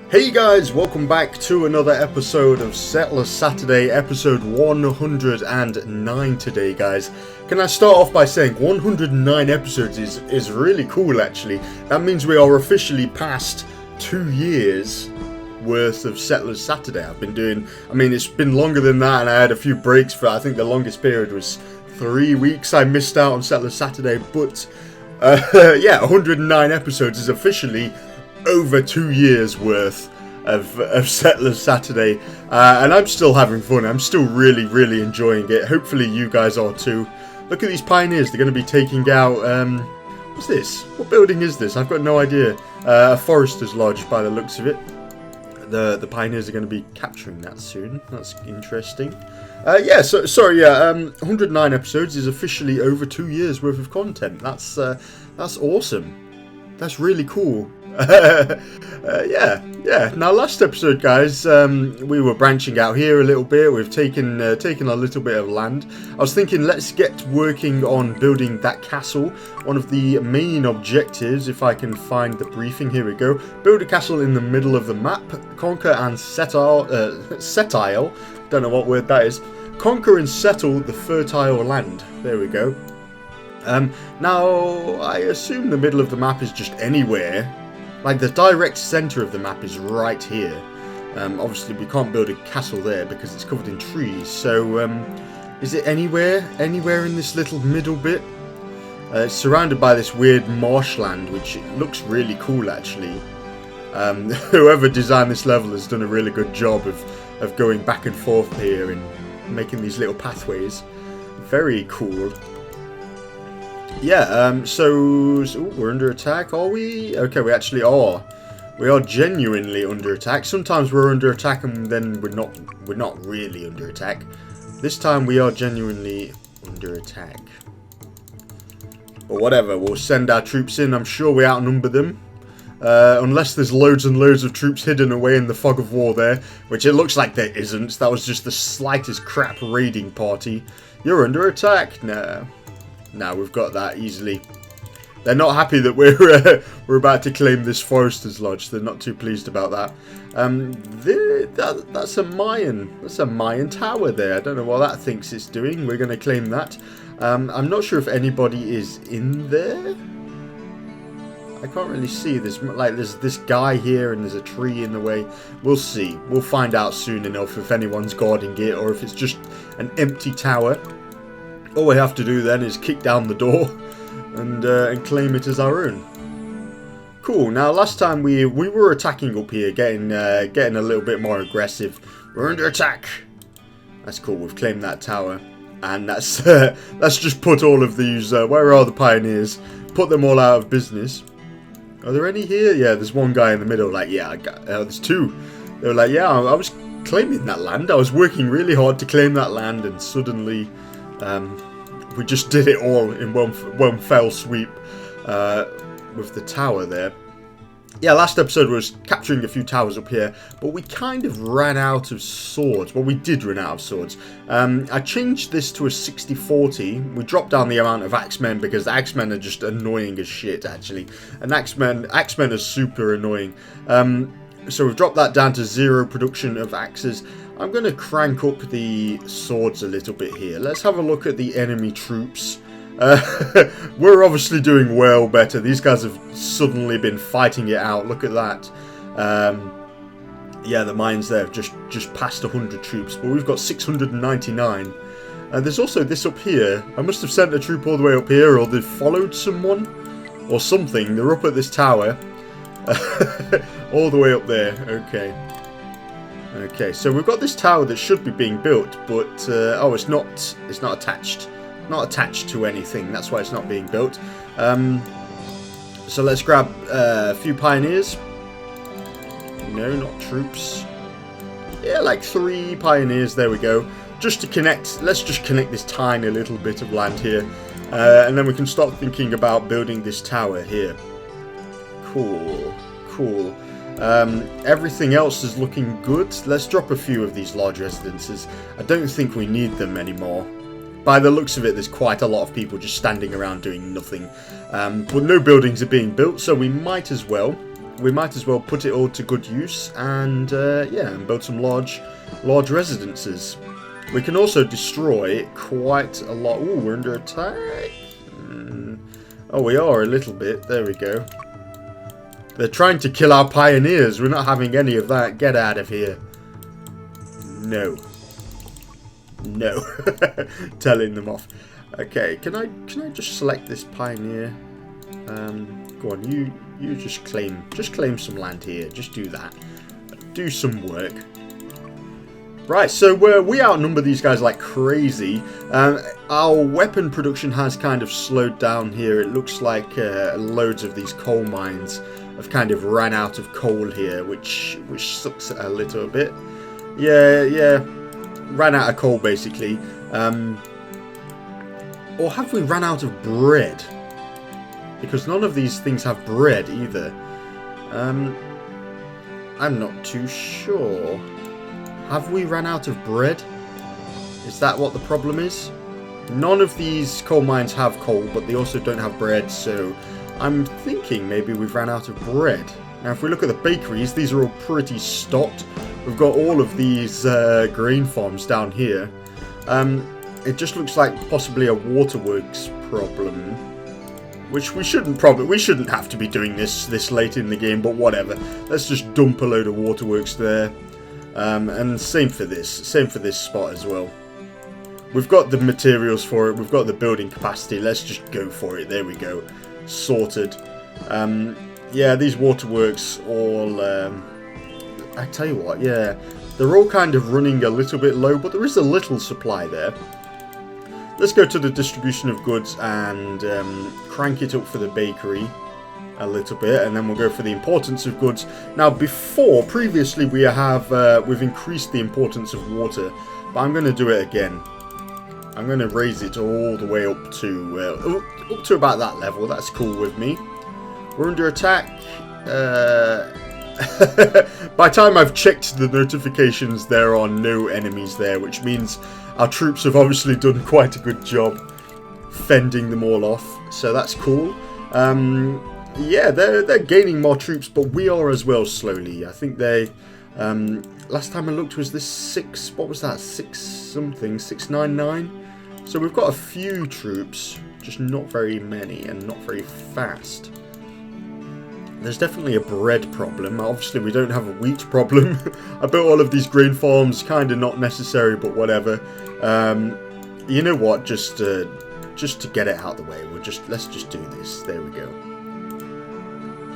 Hey guys, welcome back to another episode of Settlers Saturday, episode 109 today, guys. Can I start off by saying 109 episodes is really cool, actually. That means we are officially past 2 years worth of Settlers Saturday. I've been doing, it's been longer than that, and I had a few breaks for, I think the longest period was 3 weeks I missed out on Settlers Saturday, but yeah, 109 episodes is officially over 2 years worth of Settlers Saturday, and I'm still having fun. I'm still really enjoying it. Hopefully you guys are too. Look at these pioneers. They're going to be taking out what's this? What building is this? I've got no idea. A forester's lodge by the looks of it. The pioneers are going to be capturing that soon. That's interesting. Yeah, so sorry, 109 episodes is officially over 2 years worth of content. That's awesome. That's really cool. Yeah. Now, last episode, guys, we were branching out here a little bit. We've taken a little bit of land. I was thinking, let's get working on building that castle. One of the main objectives, if I can find the briefing, here we go. Build a castle in the middle of the map. Conquer and settle. Don't know what word that is. Conquer and settle the fertile land. There we go. Now, I assume the middle of the map is just anywhere. Like, the direct centre of the map is right here. Obviously, we can't build a castle there because it's covered in trees. So, is it anywhere? Anywhere in this little middle bit? It's surrounded by this weird marshland, which looks really cool, actually. Whoever designed this level has done a really good job of going back and forth here and making these little pathways. Very cool. Yeah, so we're under attack, are we? Okay, we actually are. We are genuinely under attack. Sometimes we're under attack and then we're not really under attack. This time we are genuinely under attack. But whatever, we'll send our troops in. I'm sure we outnumber them. Unless there's loads and loads of troops hidden away in the fog of war there, which it looks like there isn't. That was just the slightest crap raiding party. You're under attack. Nah. Now we've got that easily. They're not happy that we're about to claim this forester's lodge. They're not too pleased about that. That's a Mayan. That's a Mayan tower there. I don't know what that thinks it's doing. We're going to claim that. I'm not sure if anybody is in there. I can't really see. There's this guy here and there's a tree in the way. We'll see. We'll find out soon enough if anyone's guarding it or if it's just an empty tower. All we have to do then is kick down the door and claim it as our own. Cool. Now, last time we were attacking up here, getting a little bit more aggressive. We're under attack. That's cool. We've claimed that tower, and that's just put all of these. Where are the pioneers? Put them all out of business. Are there any here? Yeah, there's one guy in the middle. Like, yeah, there's two. They were like, yeah, I was claiming that land. I was working really hard to claim that land, and suddenly. We just did it all in one fell sweep with the tower there. Yeah, last episode was capturing a few towers up here, but we kind of ran out of swords. Well, we did run out of swords. I changed this to a 60-40. We dropped down the amount of axemen because the axemen are just annoying as shit, actually. And axemen are super annoying. So we've dropped that down to 0 production of axes. I'm going to crank up the swords a little bit here. Let's have a look at the enemy troops. We're obviously doing well better. These guys have suddenly been fighting it out. Look at that. Yeah, the Mayans there have just passed 100 troops, but we've got 699. There's also this up here. I must have sent a troop all the way up here, or they've followed someone or something. They're up at this tower. All the way up there. Okay, so we've got this tower that should be being built, but oh, it's not attached. Not attached to anything. That's why it's not being built. So let's grab a few pioneers. No, not troops. Yeah, like 3 pioneers. There we go. Just to connect. Let's just connect this tiny little bit of land here, and then we can start thinking about building this tower here. Cool. Everything else is looking good. Let's drop a few of these large residences. I don't think we need them anymore. By the looks of it, there's quite a lot of people just standing around doing nothing. But no buildings are being built, so we might as well. we might as well put it all to good use and yeah, and build some large residences. We can also destroy quite a lot. Ooh, we're under attack. Oh, we are a little bit. There we go. They're trying to kill our pioneers. We're not having any of that. Get out of here. No. No. Telling them off. Okay, can I just select this pioneer? Go on, you just claim some land here. Just do that. Do some work. Right, so we outnumber these guys like crazy. Our weapon production has kind of slowed down here. It looks like loads of these coal mines have kind of ran out of coal here, which sucks a little bit. Yeah, ran out of coal basically. Or have we ran out of bread? Because none of these things have bread either. I'm not too sure. Have we run out of bread? Is that what the problem is? None of these coal mines have coal, but they also don't have bread, so I'm thinking maybe we've ran out of bread. Now, if we look at the bakeries, these are all pretty stocked. We've got all of these grain farms down here. It just looks like possibly a waterworks problem, which we shouldn't have to be doing this late in the game, but whatever. Let's just dump a load of waterworks there. And same for this spot as well. We've got the materials for it, we've got the building capacity, let's just go for it. There we go. Sorted. Yeah, these waterworks all, I tell you what, yeah, they're all kind of running a little bit low, but there is a little supply there. Let's go to the distribution of goods and crank it up for the bakery a little bit, and then we'll go for the importance of goods. Now, previously we've increased the importance of water, but I'm going to do it again. I'm going to raise it all the way up to about that level. That's cool with me. We're under attack. By the time I've checked the notifications, there are no enemies there, which means our troops have obviously done quite a good job fending them all off. So that's cool. Yeah, they're gaining more troops, but we are as well slowly. I think they, last time I looked was this 6, what was that, 6 something, 699? So we've got a few troops, just not very many and not very fast. There's definitely a bread problem. Obviously we don't have a wheat problem. I built all of these grain farms, kind of not necessary, but whatever. You know what, just to get it out of the way, let's just do this. There we go.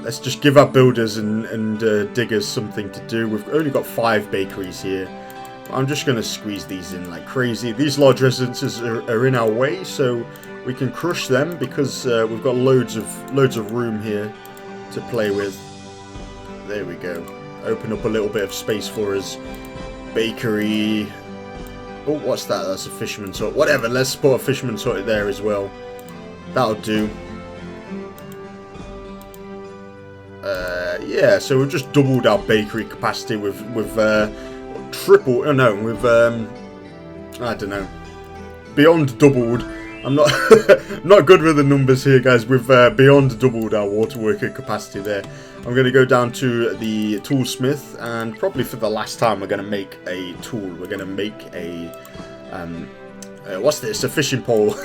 Let's just give our builders and diggers something to do. We've only got 5 bakeries here. I'm just going to squeeze these in like crazy. These large residences are in our way, so we can crush them because we've got loads of room here to play with. There we go. Open up a little bit of space for us. Bakery. Oh, what's that? That's a fisherman's hut. Whatever, let's put a fisherman's hut there as well. That'll do. Yeah, so we've just doubled our bakery capacity with triple. Oh no, with I don't know, beyond doubled. I'm not not good with the numbers here, guys. We've beyond doubled our water worker capacity there. I'm going to go down to the toolsmith, and probably for the last time, we're going to make a tool. We're going to make a what's this? A fishing pole.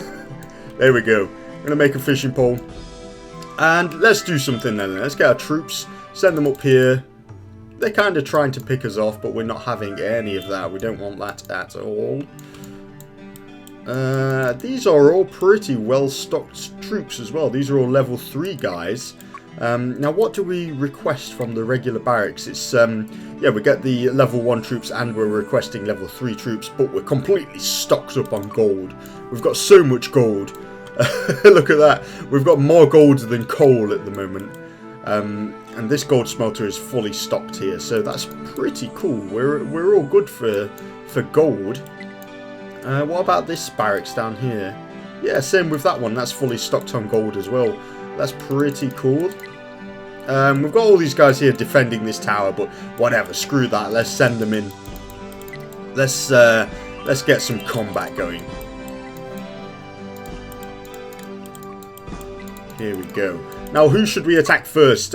There we go. I'm going to make a fishing pole. And let's do something then. Let's get our troops, send them up here. They're kind of trying to pick us off, but we're not having any of that. We don't want that at all. These are all pretty well-stocked troops as well. These are all level 3 guys. Now, what do we request from the regular barracks? It's, yeah, we get the level 1 troops and we're requesting level 3 troops, but we're completely stocked up on gold. We've got so much gold. Look at that. We've got more gold than coal at the moment. And this gold smelter is fully stocked here, so that's pretty cool. We're all good for gold. What about this barracks down here? Yeah, same with that one. That's fully stocked on gold as well. That's pretty cool. We've got all these guys here defending this tower, but whatever. Screw that. Let's send them in. Let's get some combat going. Here we go. Now, who should we attack first?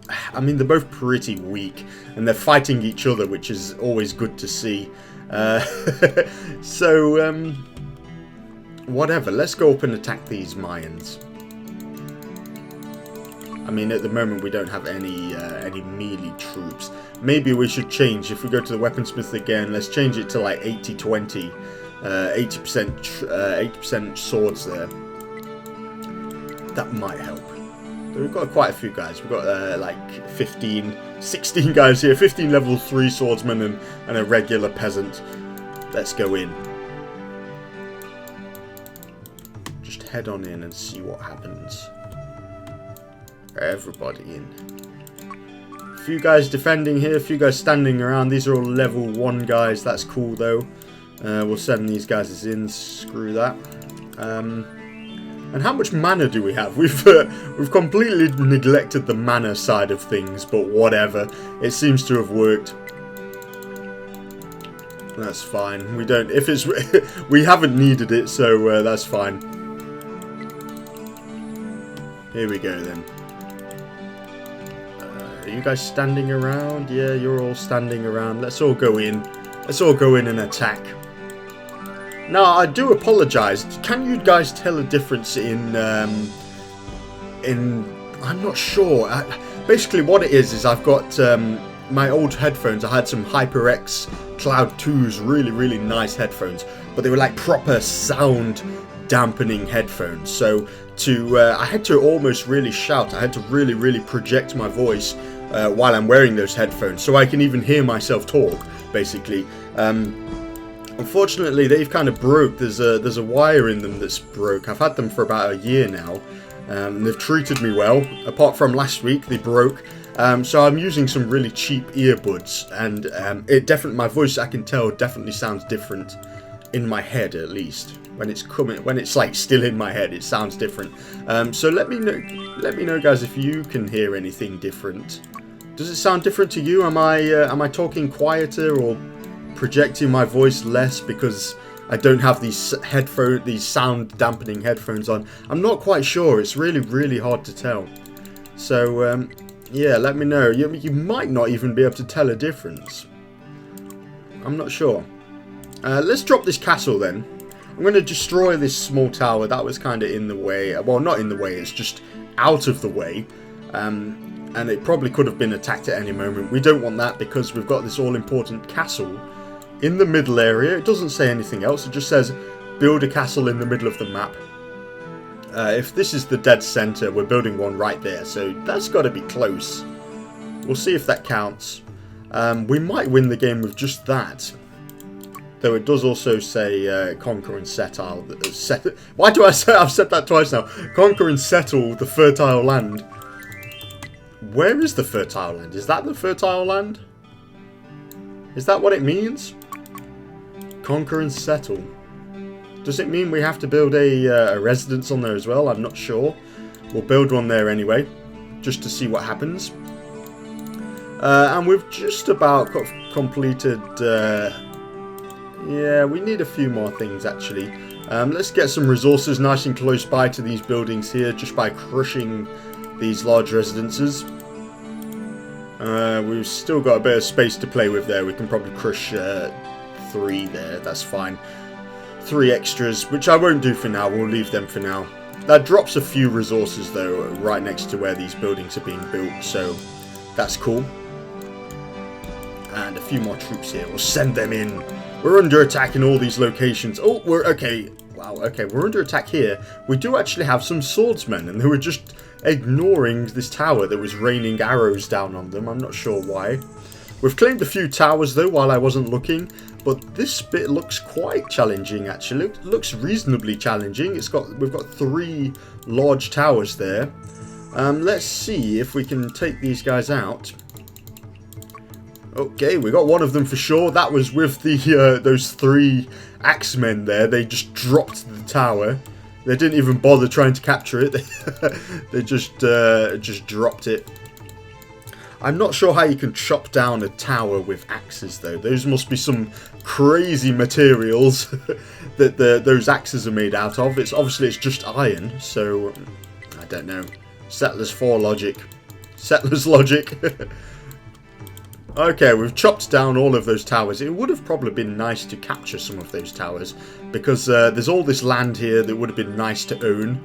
I mean, they're both pretty weak, and they're fighting each other, which is always good to see. So, whatever. Let's go up and attack these Mayans. I mean, at the moment we don't have any melee troops. Maybe we should change. If we go to the weaponsmith again, let's change it to like 80-20. 80% swords there. That might help. We've got quite a few guys. We've got like 16 guys here. 15 level 3 swordsmen and a regular peasant. Let's go in. Just head on in and see what happens. Everybody in. A few guys defending here. A few guys standing around. These are all level 1 guys. That's cool though. We'll send these guys in. Screw that. And how much mana do we have? We've completely neglected the mana side of things, but whatever. It seems to have worked. That's fine. We don't. If it's we haven't needed it, so that's fine. Here we go then. Are you guys standing around? Yeah, you're all standing around. Let's all go in. Let's all go in and attack. Now, I do apologise. Can you guys tell a difference in I'm not sure. Basically, what it is I've got my old headphones. I had some HyperX Cloud 2s, really nice headphones, but they were like proper sound dampening headphones. So I had to almost really shout. I had to really project my voice while I'm wearing those headphones, so I can even hear myself talk, basically. Unfortunately, they've kind of broke. There's a wire in them that's broke. I've had them for about a year now. And they've treated me well. Apart from last week, they broke. So I'm using some really cheap earbuds, and my voice, I can tell, definitely sounds different in my head, at least. When it's like still in my head, it sounds different. So let me know, guys, if you can hear anything different. Does it sound different to you? Am I talking quieter or projecting my voice less because I don't have these sound dampening headphones on? I'm not quite sure. It's really hard to tell. So yeah, let me know. You might not even be able to tell a difference. I'm not sure. Let's drop this castle then. I'm going to destroy this small tower. That was kind of in the way. Well, not in the way. It's just out of the way. And it probably could have been attacked at any moment. We don't want that because we've got this all-important castle in the middle area. It doesn't say anything else. It just says build a castle in the middle of the map. If this is the dead center, we're building one right there. So that's got to be close. We'll see if that counts. We might win the game with just that. Though it does also say conquer and settle. Why do I say? I've said that twice now. Conquer and settle the fertile land. Where is the fertile land? Is that the fertile land? Is that what it means? Conquer and settle. Does it mean we have to build a residence on there as well? I'm not sure. We'll build one there anyway, just to see what happens. And we've just about completed... yeah, we need a few more things actually. Let's get some resources nice and close by to these buildings here, just by crushing these large residences. We've still got a bit of space to play with there. We can probably crush 3 there. That's fine. 3 extras, which I won't do for now. We'll leave them for now. That drops a few resources though, right next to where these buildings are being built, so that's cool. And a few more troops here. We'll send them in. We're under attack in all these locations. Oh, we're okay. Wow, okay, we're under attack here. We do actually have some swordsmen, and they were just ignoring this tower that was raining arrows down on them. I'm not sure why. We've claimed a few towers though while I wasn't looking, but this bit looks quite challenging actually. It looks reasonably challenging. We've got 3 large towers there. Let's see if we can take these guys out. Okay, we got one of them for sure. That was with the those 3 axemen there. They just dropped the tower. They didn't even bother trying to capture it. They just dropped it. I'm not sure how you can chop down a tower with axes though. Those must be some crazy materials that those axes are made out of. Obviously it's just iron, so I don't know. Settlers 4 logic. Settlers logic. Okay, we've chopped down all of those towers. It would have probably been nice to capture some of those towers, because there's all this land here that would have been nice to own.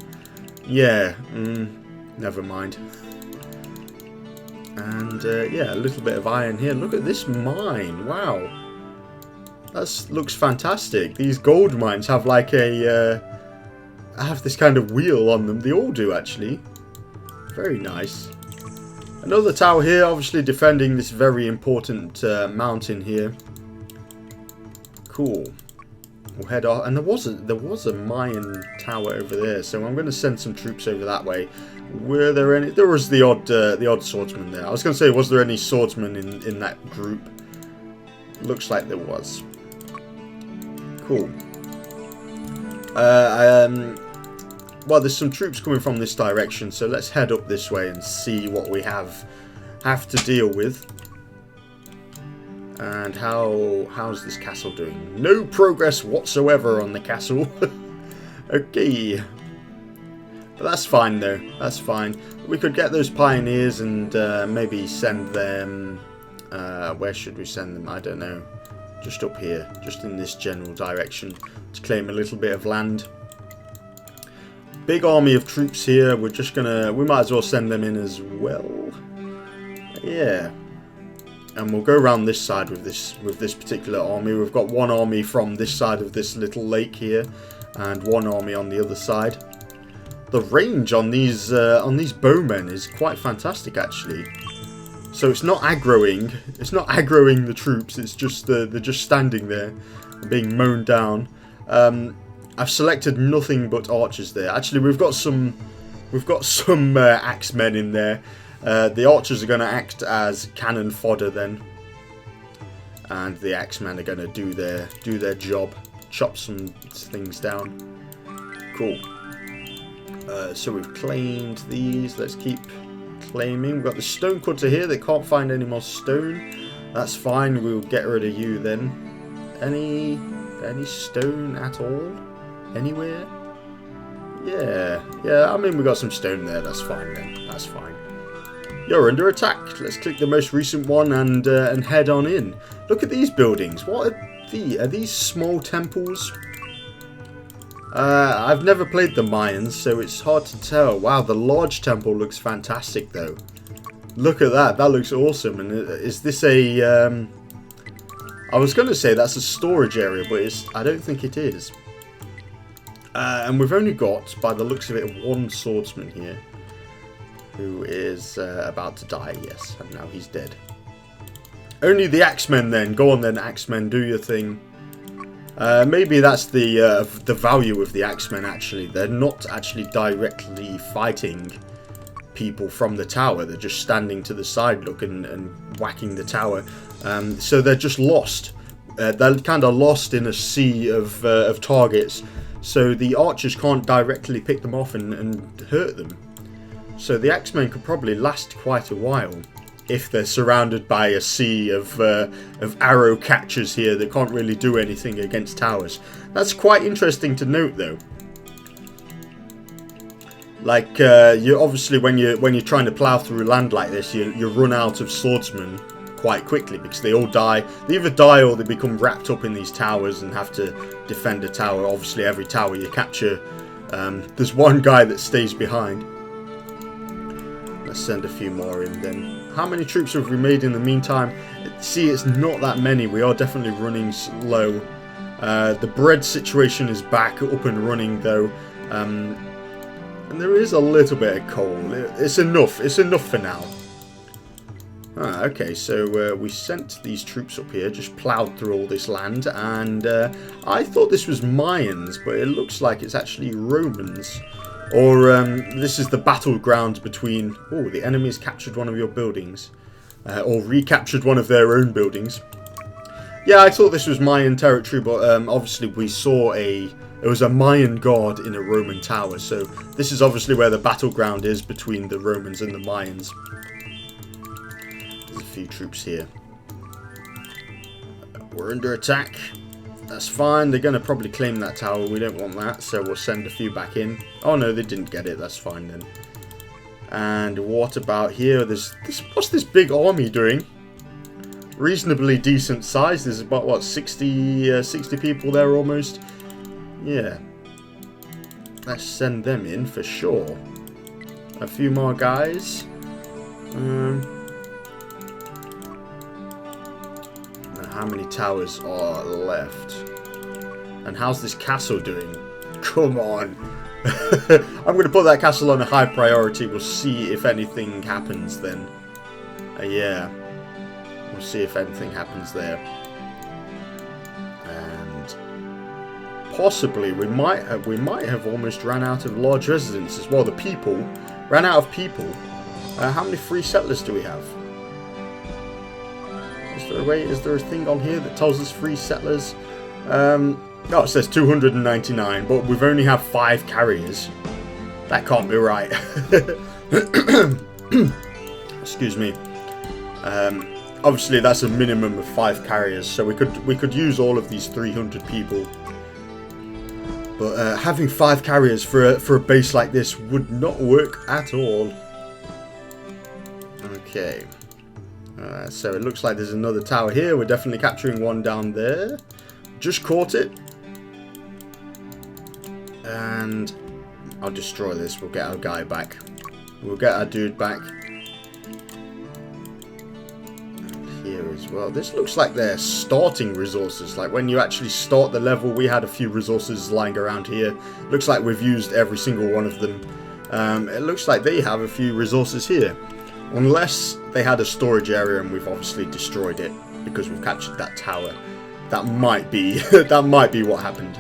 Yeah, never mind. And yeah, a little bit of iron here. Look at this mine. Wow. That looks fantastic. These gold mines have like a... have this kind of wheel on them. They all do, actually. Very nice. Another tower here, obviously defending this very important mountain here. Cool. We'll head off. And there was a Mayan tower over there, so I'm going to send some troops over that way. Were there any? There was the odd swordsman there. I was going to say, was there any swordsmen in that group? Looks like there was. Cool. Well, there's some troops coming from this direction, so let's head up this way and see what we have to deal with. And how's this castle doing? No progress whatsoever on the castle. Okay. But that's fine though. That's fine. We could get those pioneers and maybe send them... where should we send them? I don't know. Just up here. Just in this general direction. To claim a little bit of land. Big army of troops here. We're just gonna... we might as well send them in as well. Yeah. And we'll go around this side with this particular army. We've got one army from this side of this little lake here, and one army on the other side. The range on these bowmen is quite fantastic, actually. So it's not aggroing. It's not aggroing the troops. It's just they're just standing there, being mown down. I've selected nothing but archers there. Actually, we've got some axemen in there. The archers are going to act as cannon fodder then, and the axemen are going to do their job, chop some things down. Cool. So we've claimed these. Let's keep claiming. We've got the stone cutter here. They can't find any more stone. That's fine. We'll get rid of you then. Any stone at all? Anywhere? Yeah. I mean, we got some stone there. That's fine then. That's fine. You're under attack. Let's click the most recent one and head on in. Look at these buildings. What are these small temples? I've never played the Mayans, so it's hard to tell. Wow, the large temple looks fantastic though. Look at that. That looks awesome. And is this a... I was going to say that's a storage area, but I don't think it is. And we've only got, by the looks of it, one swordsman here. Who is about to die, yes. And now he's dead. Only the axemen then. Go on then, axemen. Do your thing. Maybe that's the value of the axemen, actually. They're not actually directly fighting people from the tower. They're just standing to the side, look, and whacking the tower. So they're just lost. They're kind of lost in a sea of targets. So the archers can't directly pick them off and hurt them. So the axemen could probably last quite a while if they're surrounded by a sea of arrow catchers here that can't really do anything against towers. That's quite interesting to note, though. Like you obviously when you're trying to plow through land like this, you run out of swordsmen quite quickly because they all die. They either die or they become wrapped up in these towers and have to defend a tower. Obviously, every tower you capture, there's one guy that stays behind. Let's send a few more in then. How many troops have we made in the meantime? See, it's not that many. We are definitely running slow. The bread situation is back up and running though. And there is a little bit of coal. It's enough. It's enough for now. Okay, so we sent these troops up here, just ploughed through all this land, and I thought this was Mayans, but it looks like it's actually Romans. Or this is the battleground between... oh, the enemy has captured one of your buildings. Or recaptured one of their own buildings. Yeah, I thought this was Mayan territory, but obviously we saw it was a Mayan god in a Roman tower. So this is obviously where the battleground is between the Romans and the Mayans. There's a few troops here. We're under attack. That's fine. They're going to probably claim that tower. We don't want that, so we'll send a few back in. Oh no, they didn't get it. That's fine then. And what about here? What's this big army doing? Reasonably decent size. There's about, what, 60 people there almost? Yeah. Let's send them in for sure. A few more guys. How many towers are left? And how's this castle doing? Come on. I'm going to put that castle on a high priority. We'll see if anything happens then. Yeah. We'll see if anything happens there. And possibly we might have almost ran out of large residences. Well, the people ran out of people. How many free settlers do we have? Is there a thing on here that tells us free settlers? No, it says 299, but we've only have 5 carriers. That can't be right. Excuse me. Obviously, that's a minimum of 5 carriers, so we could use all of these 300 people. But having 5 carriers for a base like this would not work at all. Okay. So it looks like there's another tower here. We're definitely capturing one down there. Just caught it. And I'll destroy this. We'll get our guy back. We'll get our dude back. And here as well. This looks like they're starting resources. Like when you actually start the level, we had a few resources lying around here. Looks like we've used every single one of them. It looks like they have a few resources here. Unless they had a storage area and we've obviously destroyed it because we've captured that tower. That might be that might be what happened.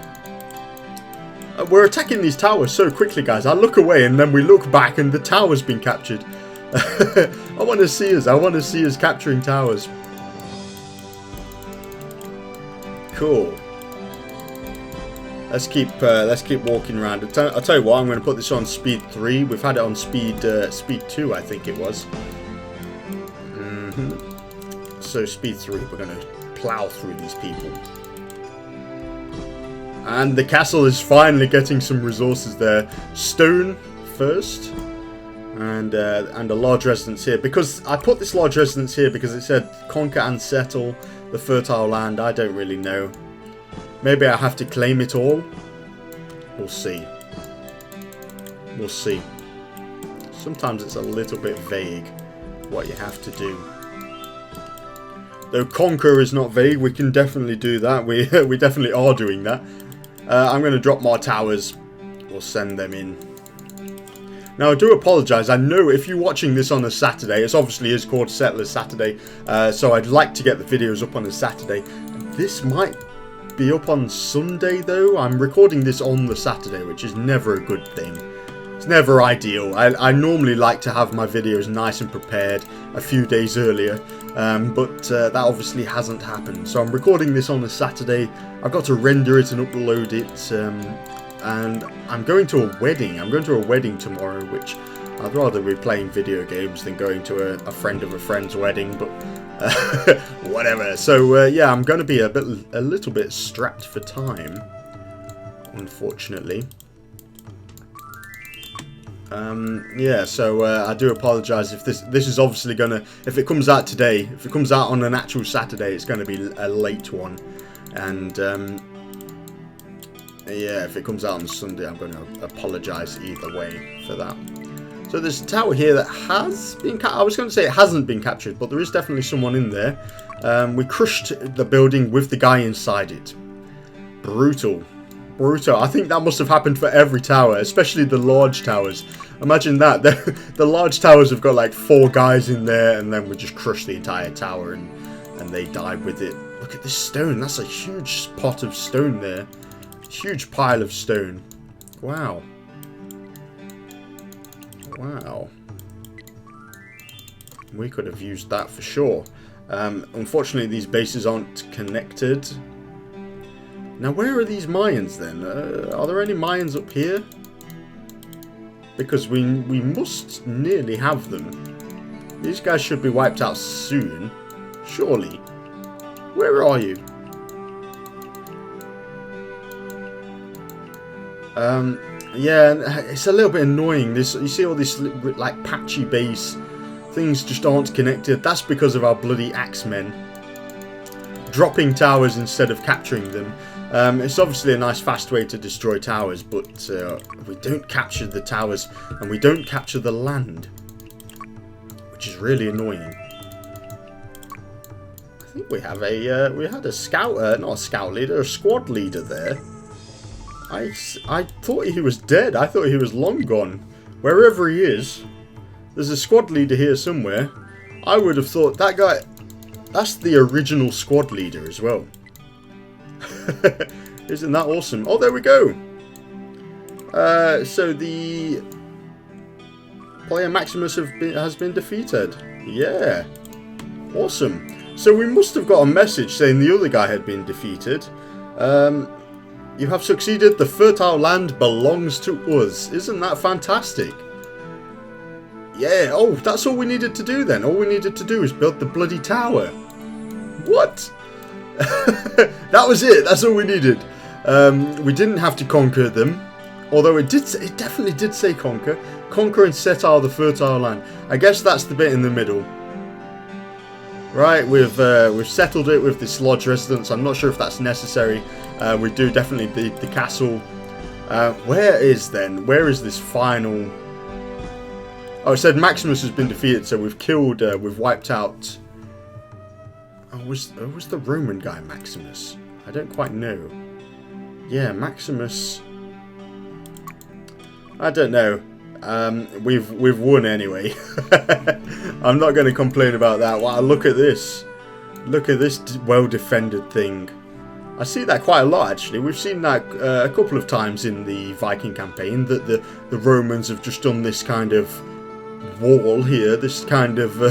We're attacking these towers so quickly, guys. I look away and then we look back and the tower's been captured. I want to see us. I want to see us capturing towers. Cool. Let's keep walking around. I'll tell you what. I'm going to put this on speed 3. We've had it on speed 2, I think it was. So speed 3. We're going to plow through these people. And the castle is finally getting some resources there. Stone first. And a large residence here. Because I put this large residence here because it said conquer and settle the fertile land. I don't really know. Maybe I have to claim it all. We'll see. We'll see. Sometimes it's a little bit vague what you have to do. Though conquer is not vague, we can definitely do that. We definitely are doing that. I'm going to drop more towers. We'll send them in. Now, I do apologise. I know if you're watching this on a Saturday, it obviously is called Settlers Saturday, so I'd like to get the videos up on a Saturday. This might be up on Sunday, though. I'm recording this on the Saturday, which is never a good thing. It's never ideal. I normally like to have my videos nice and prepared a few days earlier, but that obviously hasn't happened. So I'm recording this on a Saturday. I've got to render it and upload it, and I'm going to a wedding. I'm going to a wedding tomorrow, which I'd rather be playing video games than going to a friend of a friend's wedding, but whatever. So yeah, I'm going to be a little bit strapped for time, unfortunately. Yeah, so I do apologise if this is obviously gonna, if it comes out today, if it comes out on an actual Saturday, it's going to be a late one, and yeah, if it comes out on Sunday, I'm going to apologise either way for that. So there's a tower here that has been I was going to say it hasn't been captured, but there is definitely someone in there. We crushed the building with the guy inside it. Brutal. Brutal. I think that must have happened for every tower, especially the large towers. Imagine that. The large towers have got like 4 guys in there, and then we just crush the entire tower, and they died with it. Look at this stone. That's a huge pot of stone there. Huge pile of stone. Wow. Wow. We could have used that for sure. Unfortunately, these bases aren't connected. Now, where are these Mayans then? Are there any Mayans up here? Because we must nearly have them. These guys should be wiped out soon. Surely. Where are you? Yeah, it's a little bit annoying. You see all this like patchy base, things just aren't connected. That's because of our bloody axemen dropping towers instead of capturing them. It's obviously a nice fast way to destroy towers, but we don't capture the towers and we don't capture the land, which is really annoying. I think we have we had a scout, not a scout leader, a squad leader there. I thought he was dead. I thought he was long gone. Wherever he is, there's a squad leader here somewhere. I would have thought that guy, that's the original squad leader as well. Isn't that awesome? Oh, there we go. So the player Maximus has been defeated. Yeah. Awesome. So we must have got a message saying the other guy had been defeated. You have succeeded. The fertile land belongs to us. Isn't that fantastic? Yeah. Oh, that's all we needed to do then. All we needed to do is build the bloody tower. What? That was it. That's all we needed. We didn't have to conquer them. Although it definitely did say conquer. Conquer and settle the fertile land. I guess that's the bit in the middle. Right, we've settled it with this lodge residence. I'm not sure if that's necessary. We do definitely beat the castle. Where is this final? Oh, it said Maximus has been defeated, so we've killed, we've wiped out. Oh, was the Roman guy Maximus? I don't quite know. Yeah, Maximus. I don't know. We've won anyway. I'm not going to complain about that. Wow, look at this. Look at this well-defended thing. I see that quite a lot, actually. We've seen that a couple of times in the Viking campaign, that the Romans have just done this kind of wall here. This kind of...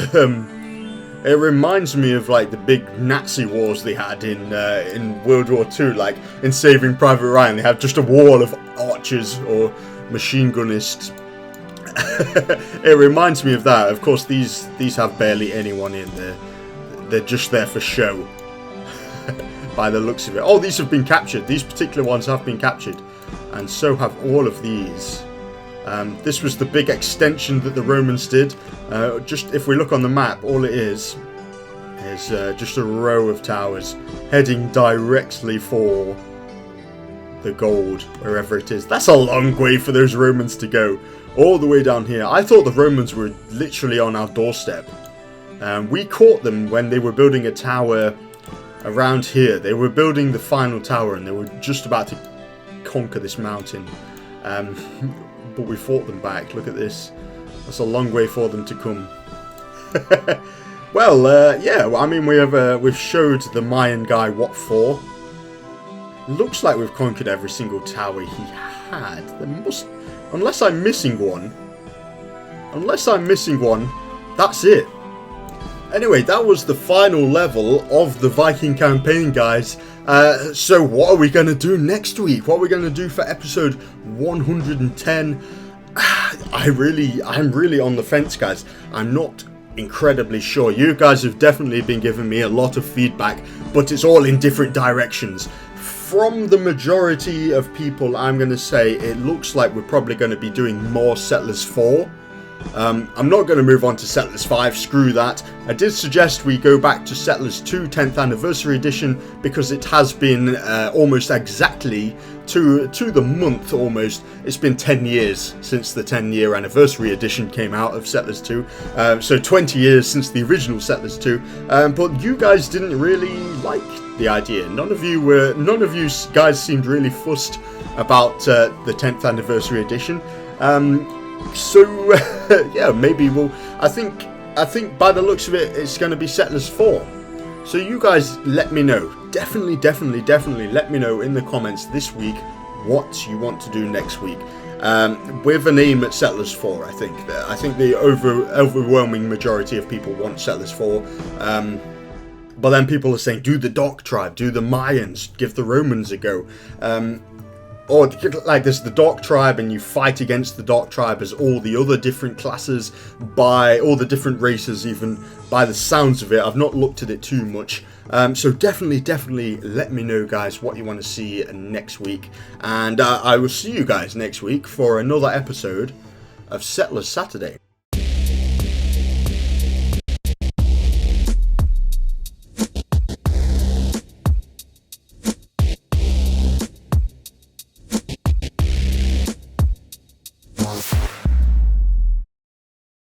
it reminds me of like the big Nazi wars they had in World War II, like in Saving Private Ryan. They had just a wall of archers or machine gunnists. It reminds me of that. Of course, these have barely anyone in there. They're just there for show. By the looks of it. Oh, these have been captured. These particular ones have been captured. And so have all of these. This was the big extension that the Romans did. Just if we look on the map, all it is just a row of towers heading directly for the gold, wherever it is. That's a long way for those Romans to go. All the way down here. I thought the Romans were literally on our doorstep. We caught them when they were building a tower around here. They were building the final tower and they were just about to conquer this mountain. But we fought them back. Look at this. That's a long way for them to come. Well, yeah, I mean, we've showed the Mayan guy what for. Looks like we've conquered every single tower he had. There must... Unless I'm missing one. That's it. Anyway, that was the final level of the Viking campaign, guys. So what are we going to do next week? What are we going to do for episode 110? I'm really on the fence, guys. I'm not incredibly sure. You guys have definitely been giving me a lot of feedback, but it's all in different directions. From the majority of people, I'm going to say it looks like we're probably going to be doing more Settlers 4. I'm not going to move on to Settlers 5, screw that. I did suggest we go back to Settlers 2 10th Anniversary Edition because it has been almost exactly to the month almost. It's been 10 years since the 10-year Anniversary Edition came out of Settlers 2. So 20 years since the original Settlers 2. But you guys didn't really like the idea. None of you guys seemed really fussed about the 10th Anniversary Edition. So yeah, maybe we'll. I think by the looks of it, it's going to be Settlers 4. So you guys, let me know. Definitely let me know in the comments this week what you want to do next week. With an aim at Settlers 4, I think the overwhelming majority of people want Settlers 4. But then people are saying, do the Dark Tribe, do the Mayans, give the Romans a go. or like there's the Dark Tribe and you fight against the Dark Tribe as all the other different classes by all the different races, even by the sounds of it. I've not looked at it too much. So definitely let me know, guys, what you want to see next week. And I will see you guys next week for another episode of Settlers Saturday.